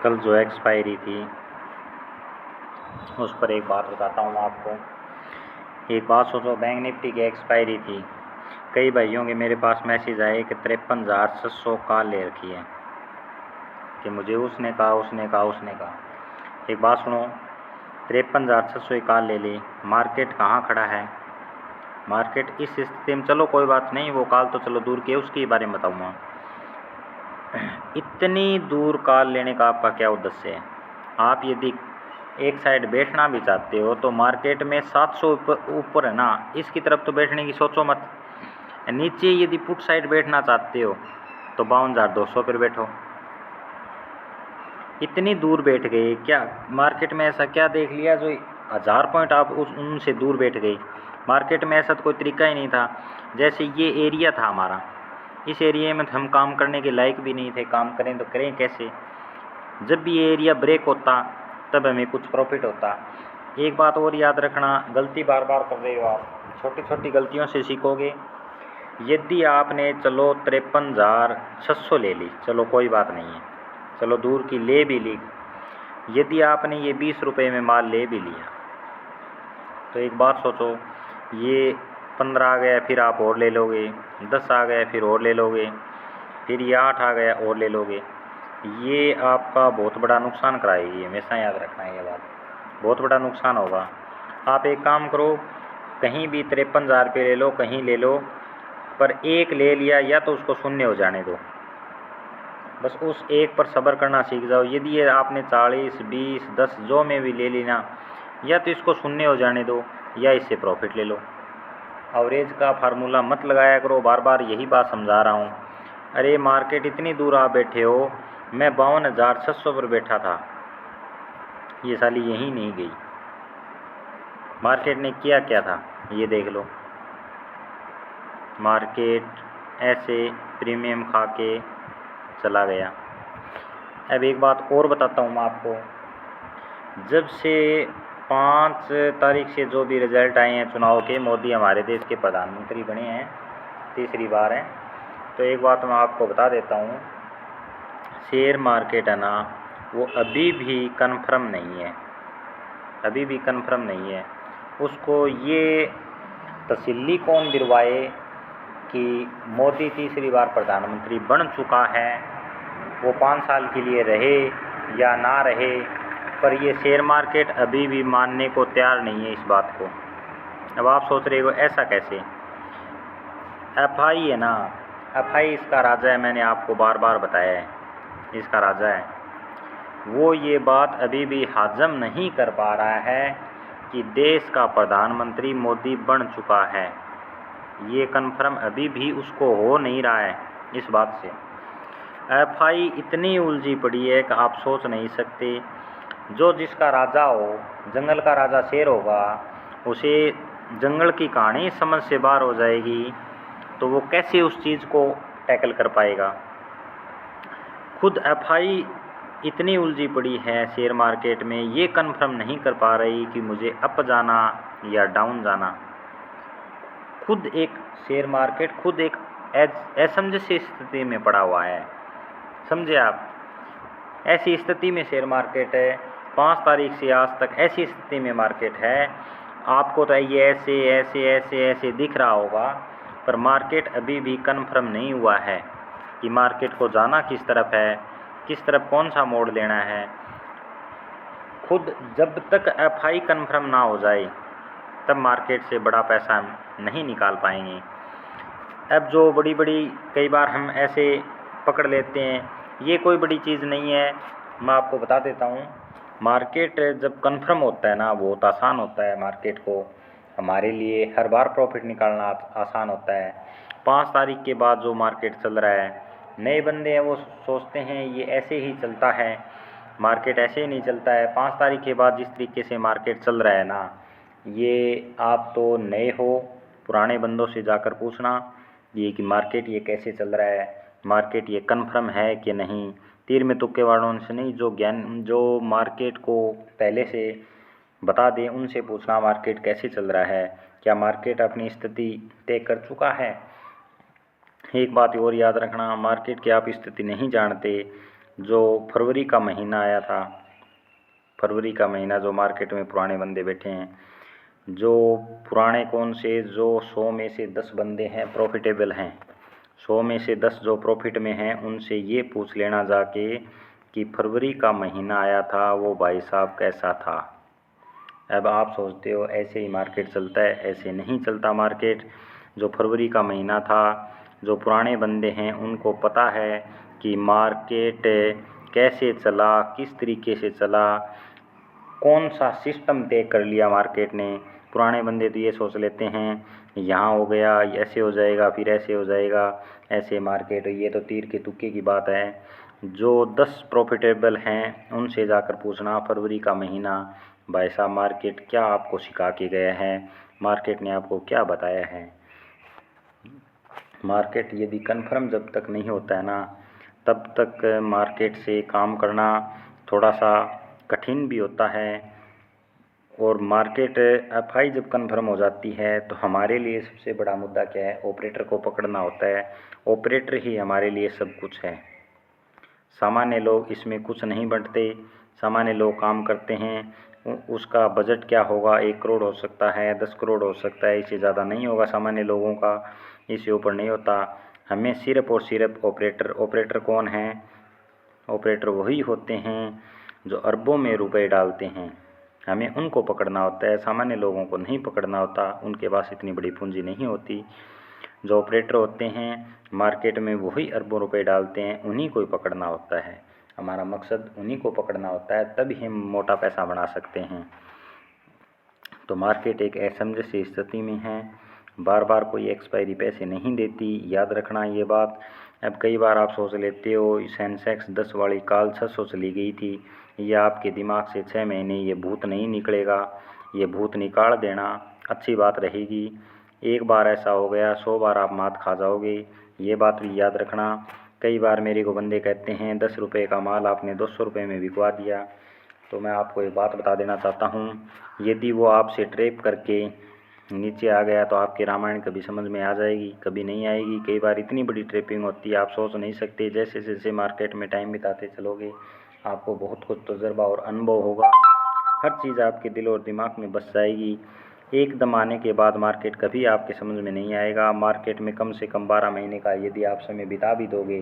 कल जो एक्सपायरी थी उस पर एक बात बताता हूँ आपको। एक बात सोचो, बैंक निफ्टी की एक्सपायरी थी। कई भाइयों के मेरे पास मैसेज आए कि 53,600 कॉल ले रखी है कि मुझे उसने कहा। एक बात सुनो, 53,600 कॉल ले ली। मार्केट कहाँ खड़ा है? मार्केट इस स्थिति में, चलो कोई बात नहीं, वो कॉल तो चलो दूर की है, उसके बारे में बताऊँगा। इतनी दूर कॉल लेने का आपका क्या उद्देश्य है? आप यदि एक साइड बैठना भी चाहते हो तो मार्केट में 700 ऊपर है ना, इसकी तरफ तो बैठने की सोचो मत। नीचे यदि पुट साइड बैठना चाहते हो तो 52,200 पर बैठो। इतनी दूर बैठ गए क्या? मार्केट में ऐसा क्या देख लिया जो 1000 पॉइंट आप उनसे दूर बैठ गई? मार्केट में ऐसा तो कोई तरीका ही नहीं था। जैसे ये एरिया था हमारा, इस एरिया में हम काम करने के लायक भी नहीं थे। काम करें तो करें कैसे? जब भी ये एरिया ब्रेक होता तब हमें कुछ प्रॉफिट होता। एक बात और याद रखना, गलती बार बार कर रहे हो आप, छोटी छोटी गलतियों से सीखोगे। यदि आपने चलो 53,600 ले ली, चलो कोई बात नहीं है, चलो दूर की ले भी ली। यदि आपने ये 20 रुपये में माल ले भी लिया तो एक बात सोचो, ये 15 आ गया फिर आप और ले लोगे, 10 आ गया फिर और ले लोगे, फिर ये 8 आ गया और ले लोगे। ये आपका बहुत बड़ा नुकसान कराएगी, हमेशा याद रखना है ये बात, बहुत बड़ा नुकसान होगा। आप एक काम करो, कहीं भी 53,000 रुपये ले लो, कहीं ले लो, पर एक ले लिया या तो उसको शून्य हो जाने दो। बस उस एक पर सब्र करना सीख जाओ। यदि ये आपने 40, 20, 10 जो में भी ले ली ना, या तो इसको शून्य हो जाने दो या इससे प्रॉफिट ले लो। एवरेज का फार्मूला मत लगाया करो, बार बार यही बात समझा रहा हूँ। अरे मार्केट इतनी दूर आप बैठे हो, मैं 52,600 पर बैठा था, ये साली यहीं नहीं गई। मार्केट ने किया क्या था ये देख लो। मार्केट ऐसे प्रीमियम खा के चला गया। अब एक बात और बताता हूँ मैं आपको, जब से 5 तारीख से जो भी रिजल्ट आए हैं चुनाव के, मोदी हमारे देश के प्रधानमंत्री बने हैं, तीसरी बार हैं, तो एक बात मैं आपको बता देता हूँ, शेयर मार्केट है ना, वो अभी भी कन्फर्म नहीं है, अभी भी कन्फर्म नहीं है। उसको ये तसल्ली कौन दिलवाए कि मोदी तीसरी बार प्रधानमंत्री बन चुका है, वो 5 साल के लिए रहे या ना रहे, पर ये शेयर मार्केट अभी भी मानने को तैयार नहीं है इस बात को। अब आप सोच रहे हो ऐसा कैसे? एफआई है ना, एफआई इसका राजा है, मैंने आपको बार बार बताया है, इसका राजा है। वो ये बात अभी भी हजम नहीं कर पा रहा है कि देश का प्रधानमंत्री मोदी बन चुका है। ये कन्फर्म अभी भी उसको हो नहीं रहा है इस बात से। एफआई इतनी उलझी पड़ी है कि आप सोच नहीं सकते। जो जिसका राजा हो, जंगल का राजा शेर होगा, उसे जंगल की कहानी समझ से बाहर हो जाएगी, तो वो कैसे उस चीज़ को टैकल कर पाएगा? खुद एफआई इतनी उलझी पड़ी है शेयर मार्केट में, ये कन्फर्म नहीं कर पा रही कि मुझे अप जाना या डाउन जाना। खुद एक शेयर मार्केट खुद एक असमंजस स्थिति में पड़ा हुआ है, समझे आप? ऐसी स्थिति में शेयर मार्केट है, 5 तारीख से आज तक ऐसी स्थिति में मार्केट है। आपको तो ये ऐसे ऐसे ऐसे ऐसे दिख रहा होगा, पर मार्केट अभी भी कन्फर्म नहीं हुआ है कि मार्केट को जाना किस तरफ है, किस तरफ कौन सा मोड़ लेना है। खुद जब तक एफआई कन्फर्म ना हो जाए तब मार्केट से बड़ा पैसा नहीं निकाल पाएंगे। अब जो बड़ी बड़ी कई बार हम ऐसे पकड़ लेते हैं, ये कोई बड़ी चीज़ नहीं है। मैं आपको बता देता हूँ, मार्केट जब कन्फर्म होता है ना, बहुत आसान होता है मार्केट को, हमारे लिए हर बार प्रॉफिट निकालना आसान होता है। 5 तारीख के बाद जो मार्केट चल रहा है, नए बंदे हैं वो सोचते हैं ये ऐसे ही चलता है, मार्केट ऐसे ही नहीं चलता है। 5 तारीख के बाद जिस तरीके से मार्केट चल रहा है ना, ये आप तो नए हो, पुराने बंदों से जाकर पूछना ये कि मार्केट ये कैसे चल रहा है, मार्केट ये कन्फर्म है कि नहीं। तीर में तुक्के वालों से नहीं, जो ज्ञान जो मार्केट को पहले से बता दें उनसे पूछना मार्केट कैसे चल रहा है, क्या मार्केट अपनी स्थिति तय कर चुका है। एक बात और याद रखना, मार्केट की आप स्थिति नहीं जानते, जो फरवरी का महीना आया था, फरवरी का महीना जो मार्केट में पुराने बंदे बैठे हैं, जो पुराने कौन से, जो 100 में से 10 बंदे हैं प्रॉफिटेबल हैं, 100 में से 10 जो प्रॉफिट में हैं, उनसे ये पूछ लेना जाके कि फरवरी का महीना आया था वो भाई साहब कैसा था। अब आप सोचते हो ऐसे ही मार्केट चलता है, ऐसे नहीं चलता मार्केट। जो फरवरी का महीना था, जो पुराने बंदे हैं उनको पता है कि मार्केट कैसे चला, किस तरीके से चला, कौन सा सिस्टम तय कर लिया मार्केट ने। पुराने बंदे तो ये सोच लेते हैं यहाँ हो गया, ऐसे हो जाएगा, फिर ऐसे हो जाएगा, ऐसे मार्केट, ये तो तीर के तुक्के की बात है। जो 10 प्रॉफिटेबल हैं उनसे जाकर पूछना फरवरी का महीना भाई साहब मार्केट क्या आपको सिखा के गया है, मार्केट ने आपको क्या बताया है। मार्केट यदि कन्फर्म जब तक नहीं होता है ना, तब तक मार्केट से काम करना थोड़ा सा कठिन भी होता है। और मार्केट एफआई जब कन्फर्म हो जाती है तो हमारे लिए सबसे बड़ा मुद्दा क्या है, ऑपरेटर को पकड़ना होता है। ऑपरेटर ही हमारे लिए सब कुछ है। सामान्य लोग इसमें कुछ नहीं बंटते। सामान्य लोग काम करते हैं, उसका बजट क्या होगा, 1 करोड़ हो सकता है, 10 करोड़ हो सकता है, इससे ज़्यादा नहीं होगा सामान्य लोगों का, इससे ऊपर नहीं होता। हमें सिर्फ और सिर्फ ऑपरेटर कौन है, ऑपरेटर वही होते हैं जो अरबों में रुपए डालते हैं, हमें उनको पकड़ना होता है, सामान्य लोगों को नहीं पकड़ना होता, उनके पास इतनी बड़ी पूंजी नहीं होती। जो ऑपरेटर होते हैं मार्केट में वही अरबों रुपए डालते हैं, उन्हीं को ही पकड़ना होता है। हमारा मकसद उन्हीं को पकड़ना होता है, तभी हम मोटा पैसा बना सकते हैं। तो मार्केट एक असमंजस सी स्थिति में है, बार बार कोई एक्सपायरी पैसे नहीं देती, याद रखना ये बात। अब कई बार आप सोच लेते हो सेंसेक्स 10 वाली काल 600 चली गई थी, ये आपके दिमाग से 6 महीने ये भूत नहीं निकलेगा, ये भूत निकाल देना अच्छी बात रहेगी। एक बार ऐसा हो गया, 100 बार आप मात खा जाओगे, ये बात भी याद रखना। कई बार मेरे को बंदे कहते हैं 10 रुपये का माल आपने 200 रुपये में बिकवा दिया। तो मैं आपको एक बात बता देना चाहता हूँ, यदि वो आपसे ट्रैप करके नीचे आ गया तो आपकी रामायण कभी समझ में आ जाएगी, कभी नहीं आएगी। कई बार इतनी बड़ी ट्रैपिंग होती है आप सोच नहीं सकते। जैसे जैसे मार्केट में टाइम बिताते चलोगे आपको बहुत कुछ तजुर्बा और अनुभव होगा, हर चीज़ आपके दिल और दिमाग में बस जाएगी। एकदम आने के बाद मार्केट कभी आपके समझ में नहीं आएगा। मार्केट में कम से कम 12 महीने का यदि आप समय बिता भी दोगे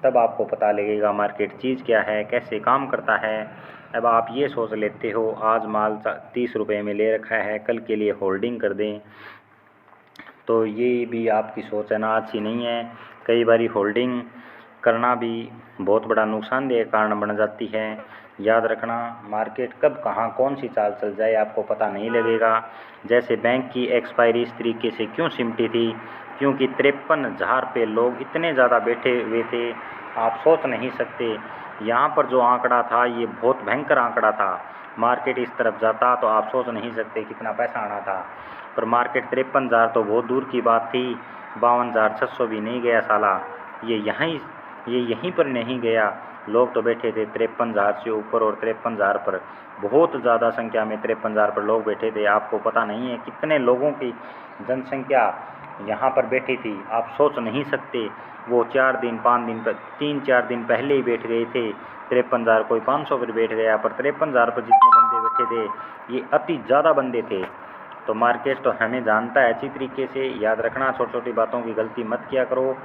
तब आपको पता लगेगा मार्केट चीज़ क्या है, कैसे काम करता है। अब आप ये सोच लेते हो आज माल 30 रुपये में ले रखा है, कल के लिए होल्डिंग कर दें, तो ये भी आपकी सोच है ना, अच्छी नहीं है। कई बारी होल्डिंग करना भी बहुत बड़ा नुकसानदेह कारण बन जाती है। याद रखना मार्केट कब कहाँ कौन सी चाल चल जाए आपको पता नहीं लगेगा। जैसे बैंक की एक्सपायरी इस तरीके से क्यों सिमटी थी, क्योंकि 53,000 पे लोग इतने ज़्यादा बैठे हुए थे, आप सोच नहीं सकते। यहाँ पर जो आंकड़ा था ये बहुत भयंकर आंकड़ा था। मार्केट इस तरफ जाता तो आप सोच नहीं सकते कितना पैसा आना था, पर मार्केट 53,000 तो बहुत दूर की बात थी, 52,600 भी नहीं गया साला। ये यहीं पर नहीं गया। लोग तो बैठे थे 53,000 से ऊपर, और 53,000 पर बहुत ज़्यादा संख्या में 53,000 पर लोग बैठे थे। आपको पता नहीं है कितने लोगों की जनसंख्या यहाँ पर बैठी थी, आप सोच नहीं सकते। वो 4 दिन 5 दिन 3-4 दिन पहले ही बैठ गए थे 53,000, कोई 500 पर बैठ गया, पर 53,000 पर जितने बंदे बैठे थे ये अति ज़्यादा बंदे थे। तो मार्केट तो हमें जानता है अच्छी तरीके से। याद रखना छोटी छोटी बातों की गलती मत किया करो।